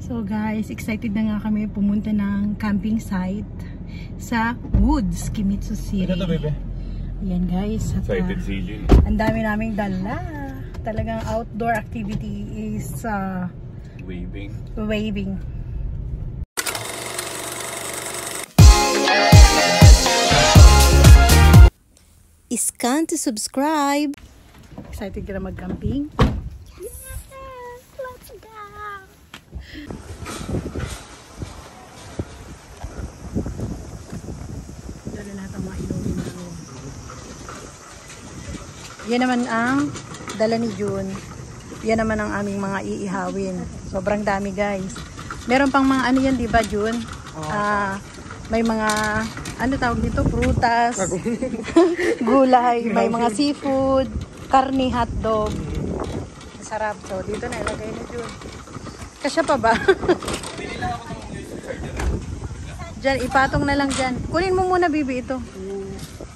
So guys, excited na nga kami pumunta ng camping site sa Woods, Kimitsu City. Ano to, bebe? Ayan guys. Excited sili. Ang dami naming dala. Talagang outdoor activity is Waving. waving. Scan to subscribe. Excited ka na mag-camping? Yes! Let's go! Dala lahat ang mga inumin namin. Yan naman ang dala ni June. Yan naman ang aming mga iihawin. Sobrang dami guys. Meron pang mga ano yan, di ba June? May mga ano tawag dito? Prutas, gulay, may mga seafood, karne, hotdog. Masarap. So, dito na ilagay na June. Kasya pa ba? Diyan, ipatong na lang dyan. Kunin mo muna, bibi, ito.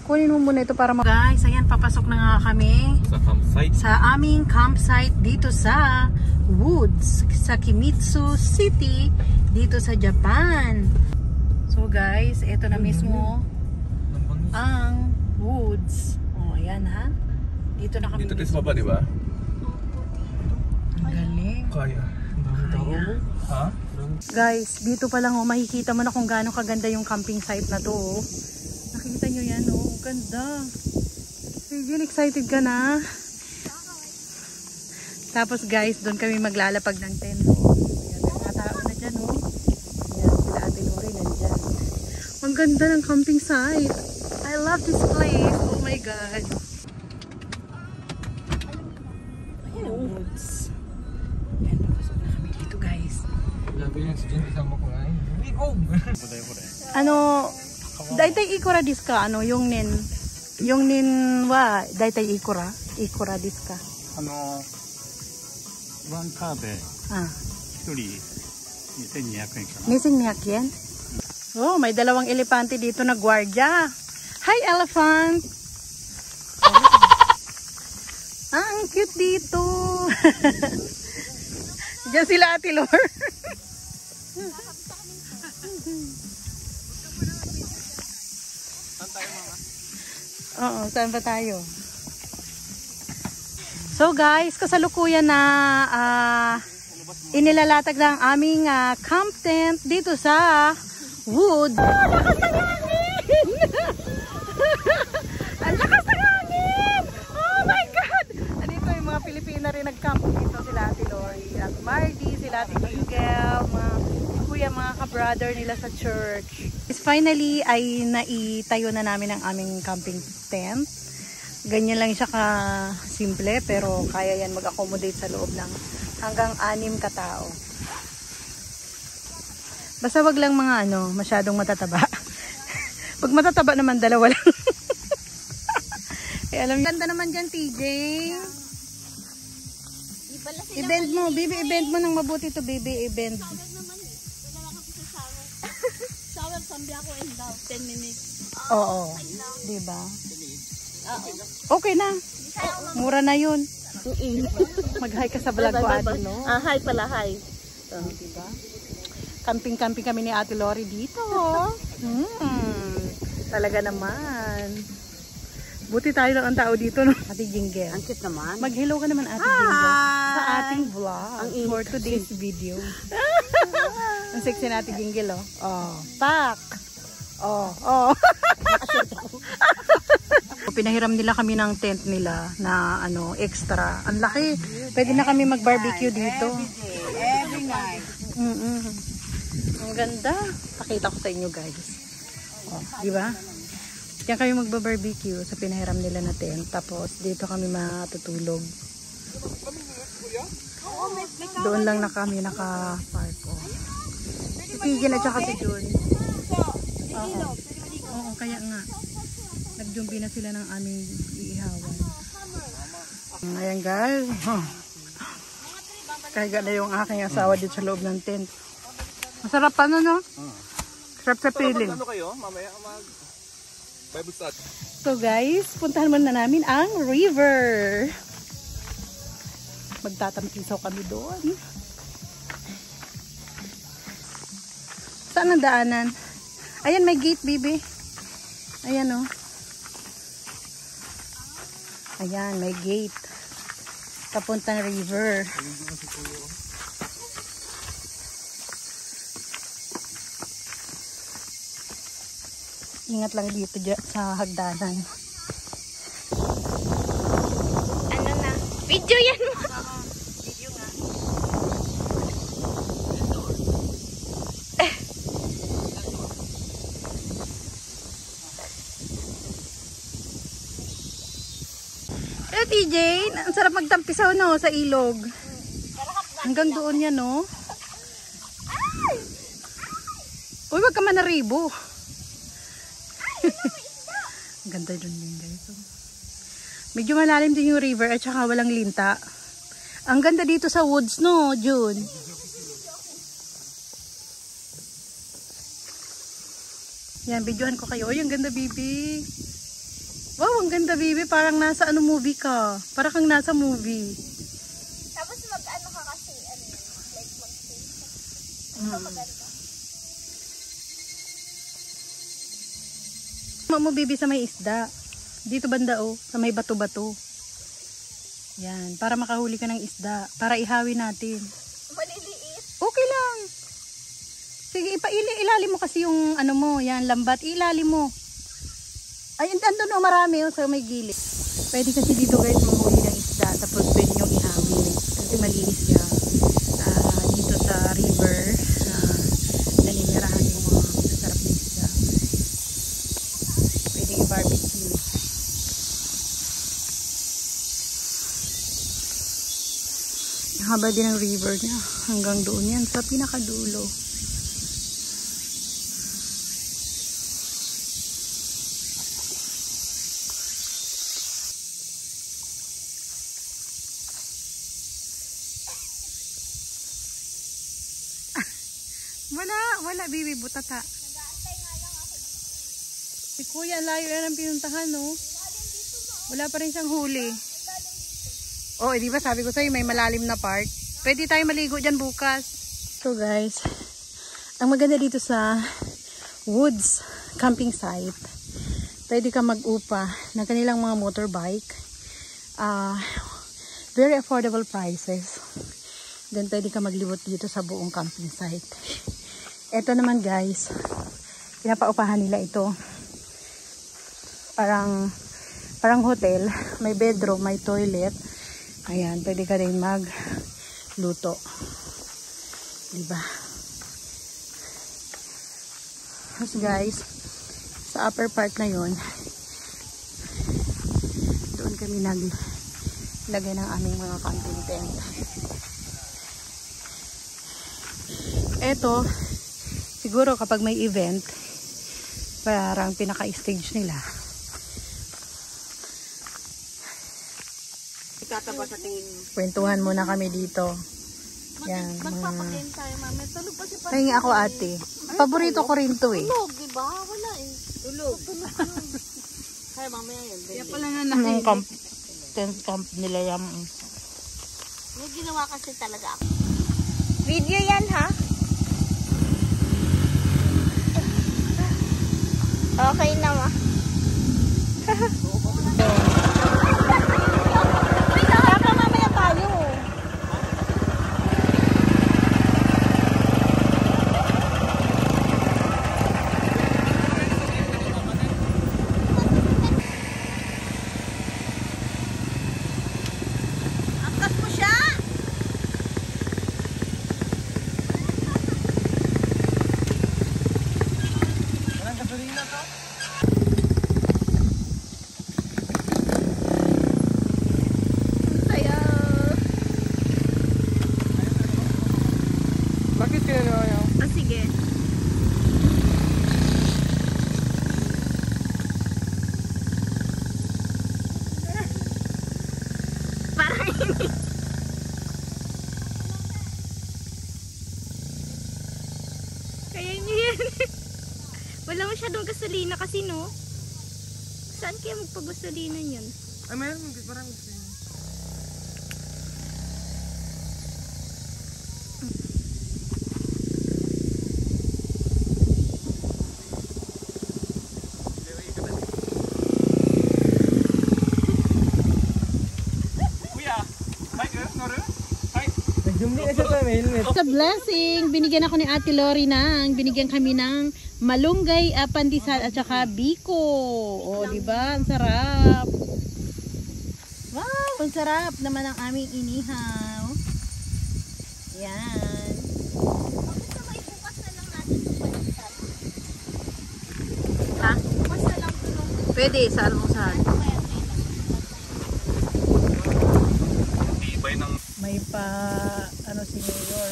Kunin mo muna ito para guys, ayan, papasok na nga kami Sa campsite. sa aming campsite dito sa Woods, sa Kimitsu City, dito sa Japan. So guys, ito na mismo ang Woods. Oh, ayan ha. Dito na kami. Dito tis baba, di ba? Ang galing. Kaya. Ha? Guys, dito pa lang oh, makikita mo na kung gaano kaganda yung camping site na to. Oh. Nakikita nyo yan oh, ganda. Yun, excited ka na. Tapos guys, doon kami maglalapag ng tent. Oh. Ayan, may mga tao na dyan oh. Ayan, sila Ate Lori nandyan. Ang ganda ng camping site. I love this place. Oh my God. Ayan ang woods. Ayan, papasok na kami dito guys. Ano, daitay ikura desu ka? Ano, yung nin wa, daitay ikura desu ka? ワンカーで 1人2200円かな。 2,200 yen? Oh, may dalawang elepante dito na gwardiya. Hi, elephant! Ang cute dito! Diyan sila Ate Lor. Oo, saan ba tayo? So guys, kasalukuyan na inilalatag na ang aming camp tent dito sa Wood. Oh, lakas ng hangin! Ang lakas ng hangin! Oh my God! Andito yung mga Pilipina rin nag-camp dito. Sila Ate Lori, Ate Marty, sila Ate Miguel, mga ka-brother nila sa church. Finally ay naitayo na namin ang aming camping tent. Ganyan lang siya ka-simple pero kaya yan mag-accommodate sa loob ng hanggang 6 katao. Basta wag lang mga masyadong matataba. Pag matataba naman, dalawa lang. Eh, alam niyo, ganda naman dyan, TJ. I-bend mo, baby, i-bend mo nang mabuti to, baby, i-bend. Shower, sambi ako in daw, 10 minutes. Oo, diba? Okay na. Mura na yun. Mag-hi ka sa vlog ko, Ate Lo. Hi pala, hi. Diba? Camping-camping kami ni Ate Lori dito. Talaga naman. Buti tayo lang ang tao dito, no? Ate Jingle. Ang cute naman. Mag-hello ka naman, Ate Jingle. Sa ating vlog. For today's video. Ang sexy na Ate Jingle, oh. Oh, pak! Oh. Pinahiram nila kami ng tent nila na extra. Ang laki. Pwede na kami mag-barbecue dito. Every night. Ang ganda. Pakita ko sa inyo guys. Oh, di ba? Diyan kami magba-barbecue sa pinahiram nila na tent. Tapos dito kami matutulog. Doon lang na kami naka-park. Oh. Itigin at saka si June. Oo, kaya nga. Nagjumbi na sila ng aming iihawan. Ayan guys. Kaya na yung aking asawa dito sa loob ng tent. Masarap pa no? Sarap sa feeling. Ano kayo? Mamaya Bible study. So guys, puntahan muna namin ang river. Magtatampisaw kami doon. Saan ang daanan? Ayan, may gate, baby. Ayan, oh. Ayan, may gate. Papuntang river. Ingat lang dito sa hagdanan. Ano na? Video yan mo. Video nga. Eh, TJ, ang sarap magtampisaw, no, sa ilog. Hanggang doon yan, no. Uy, wag ka man naribo. Ganda dun din, guys. Medyo malalim din yung river at saka walang linta. Ang ganda dito sa woods, no, June? Yan, videohan ko kayo. Uy, ang ganda, baby. Wow, ang ganda, baby. Parang nasa ano movie ka. Parang kang nasa movie. Tapos mag-ano ka kasi, ano, like mag-stay. Maganda. Mo bibi sa may isda. Dito banda, oh, sa may bato-bato. Yan, para makahuli ka ng isda, para ihawi natin. Maliliit. Okay lang. Sige, ilalim mo kasi yung ano mo, yan, lambat, ilalim mo. Ay, andun, no, marami, oh, sa may gilid. Pwede kasi dito, guys, manghuli ng isda, tapos pwede nyo ihawi. Kasi malinis siya. Dito sa river, naninirahan yung mga masarap na isda. Pwede i-barbecue. Ang haba din ng river niya. Hanggang doon yan. Sa pinakadulo. Wala, bibi, butata. Nag-aantay nga lang ako. Si kuya, ang layo yan ang pinuntahan, no? Wala pa rin siyang huli. Oh, di ba sabi ko sa'yo, may malalim na part. Pwede tayo maligo dyan bukas. So guys, ang maganda dito sa woods camping site, pwede ka mag-upa ng kanilang mga motorbike. Very affordable prices. Then pwede ka maglibot dito sa buong camping site. Ito naman guys, pinapaupahan nila ito. Parang hotel, may bedroom, may toilet. Ayan, pwede ka rin magluto. Diba? Tapos guys, sa upper part na yon, doon kami naglagay ng aming mga camping tent. Eto, siguro kapag may event, parang pinaka-stage nila. Ikataba sa tingin mo. Kwentuhan muna kami dito. Yan. Magpapakain tayo, mama. Tulog pa si Papa. Pahingi ako, ate. Paborito ko rin to eh. Tulog, diba? Wala eh. Tulog. Kaya mamaya yun. Kaya pala na Yung camp, tent camp nila yan. May ginawa kasi talaga ako. Video yan, ha? Okay na, ma. Baka mamaya tayo. Angkas mo siya. Bakit kaya naman yun? Ah, sige. Parang ini. Kaya niyo yan. Wala masyadong gasolina kasi, no? Saan kaya magpagasolina yun? Ay, mayroon. Parang helmet. Sa blessing, binigyan ako ni Ate Lori binigyan kami ng malunggay, pandesal at saka biko. O, di ba? Ang sarap. Wow, ang sarap naman ang aming inihaw. Yan. Basta may bukas na lang natin ito baliktad. Ha? Bukas na lang ito nung Pwede, sa almusal. Ibay ng May pa, si Mayor.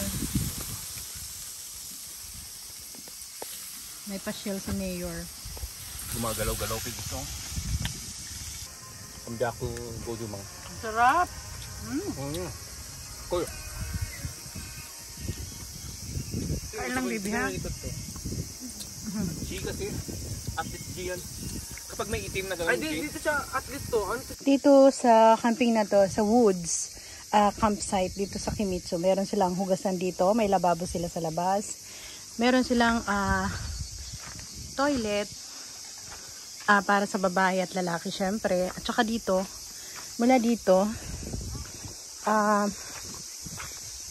May pa-shell si Mayor. gumagalaw-galaw pig ito. Ambi ako godo mga. Ang sarap. Koy. Kain lang, baby, ha? G kasi. Atlet G yan. Kapag may itim na Ay, gano'n G. dito siya at least to. Dito sa camping na to, sa woods campsite dito sa Kimitsu, meron silang hugasan dito, may lababo sila sa labas. Meron silang toilet para sa babae at lalaki syempre. At saka dito, mula dito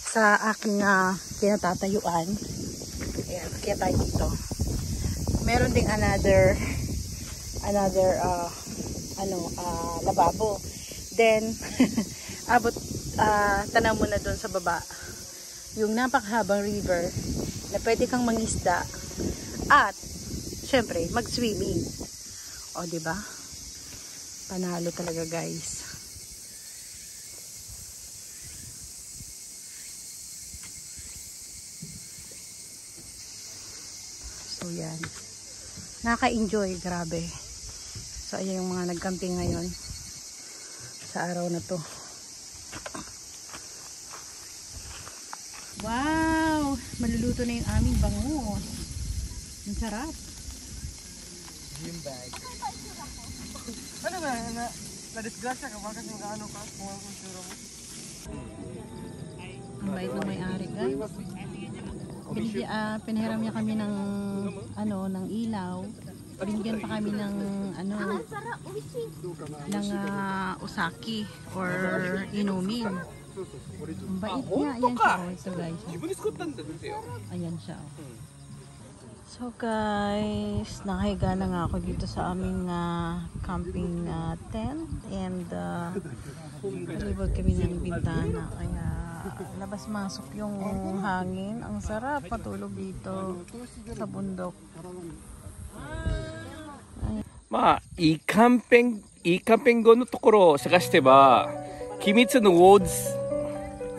sa aking kinatatayuan. Ayan, kaya tayo dito. Meron ding another lababo. Then tanaw mo na doon sa baba yung napakahabang river na pwede kang mangisda at syempre mag-swimming. O, diba? Panalo talaga, guys. So yan, nakaka-enjoy, grabe. So ayan yung mga nag-camping ngayon sa araw na to. Wow! Maluluto na yung aming bangus. Ang sarap. Yung bag. Ano ba? Na-disgrasya ka ba kasi mag-ano ka? Kung ang kultura mo. Ang bait ng may-ari, guys. Pinahiram niya kami ng ng ilaw. Binigyan pa kami ng usaki or inumin. Ang bait niya. Ayan siya. Oh, ito guys. Ayan siya. Oh. So guys, nakahiga na nga ako dito sa aming camping tent. And talibod kami ng bintana. Kaya labas-masok yung hangin. Ang sarap matulog dito sa bundok.いいキャンピングのところを探してば、君津のウォーズ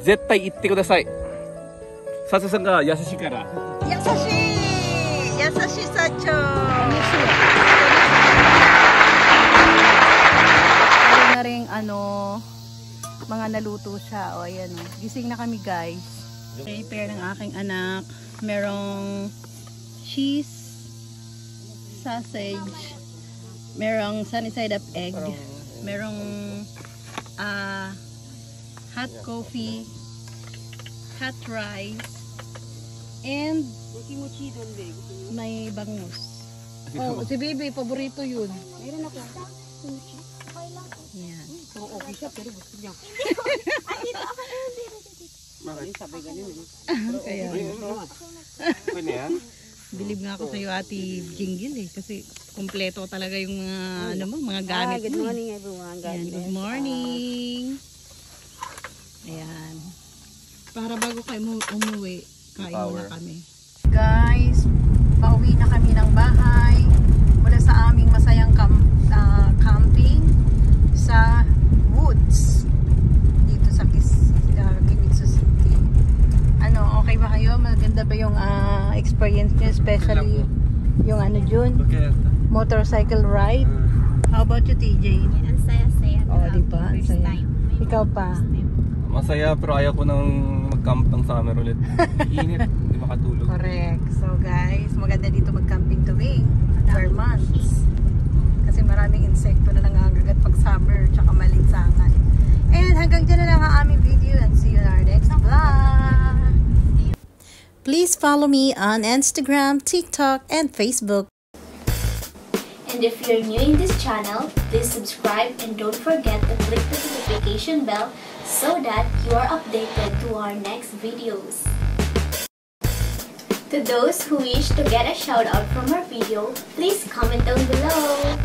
絶対行ってください。サチョさんが優しいから。優しいサチョ。Meron na rin mga naluto siya. O ayan o. Gising na kami guys. Prepare ng aking anak. Merong cheese, sausage, merong sunny side up egg, merong hot coffee, hot rice, and may bangus. Oh, si Bibi, paborito yun. Meron ako. Yan. Pero okay siya, pero gusto niya. Sabi ganun. Kaya, Pwede yan? bilib nga ako sa'yo, Ate Jingle eh. Kasi kompleto talaga yung mga gamit Good mo. morning everyone. Ayan, good morning. Ayan. Para bago kayo umuwi, kain muna kami. Guys, pauwi na kami ng bahay mula sa aming masayang camping sa woods dito sa Kimitsu City. Okay ba kayo? Maganda ba yung experience nyo? Especially yung dyan, motorcycle ride. How about you, TJ? Ang saya-saya. Oh, di ba? Ang First saya. time. Ikaw pa? Masaya pero ayaw ko nang mag-camp ng summer ulit. Init, hindi makatulog. Correct. So guys, maganda dito mag-camping tuwing 4 months. Kasi maraming insekto na nangangagat pag summer tsaka malinsangan. And hanggang dyan na lang ang aming video and see you in our next vlog. Please follow me on Instagram, TikTok, and Facebook. And if you're new in this channel, please subscribe and don't forget to click the notification bell so that you are updated to our next videos. To those who wish to get a shout out from our video, please comment down below.